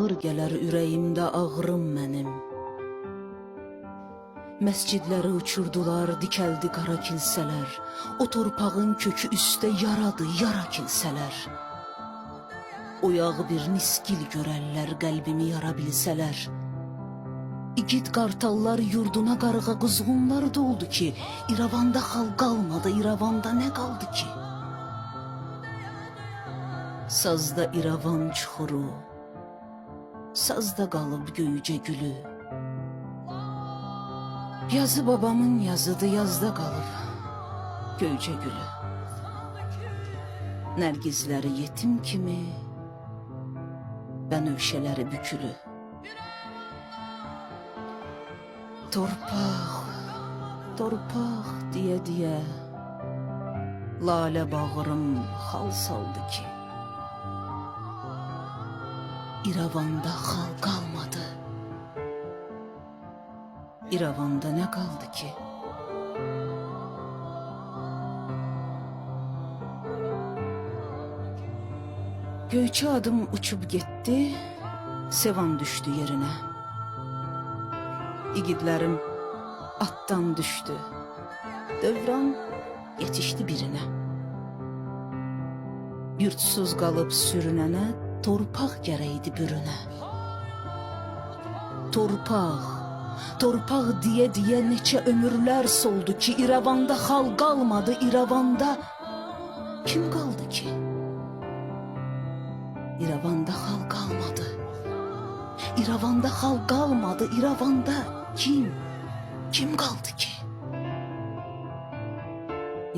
Ağır gələr ürəyimdə ağrım mənim. Məscidləri uçurdular, dikəldi qara kilsələr. O torpağın kökü üstə yaradı, yara kilsələr. Oyağı bir niskil görərlər, qəlbimi yara bilsələr. İgid qartallar yurduna qarığa quzğunlar doldu ki, İrəvanda xalq qalmadı, İrəvanda nə qaldı ki? Sazda İrəvan çuxuru, sazda qalıb göycə gülü. Yazı babamın yazıdı, yazda qalıb göycə gülü. Nərgizləri yetim kimi, bənövşələri bükülü. Torpaq, torpaq deyə lalə bağrım xal saldı ki, İrəvanda xalq qalmadı. İrəvanda nə qaldı ki? Göyçə adım uçub getdi, Sevan düşdü yerinə. İgidlərim atdan düşdü, dövran yetişdi birinə. Yurtsuz qalıb sürünənə torpaq gərəkdi bürünə. Torpaq, torpaq deyə neçə ömürlər soldu ki, İrəvanda xalq qalmadı, İrəvanda kim qaldı ki? İrəvanda xalq qalmadı, İrəvanda xalq qalmadı, İrəvanda kim qaldı ki?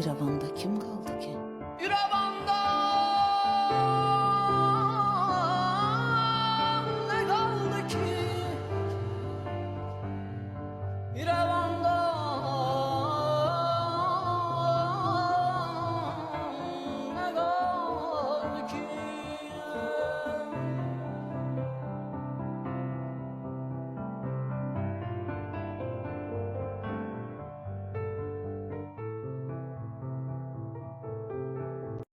İrəvanda kim qaldı?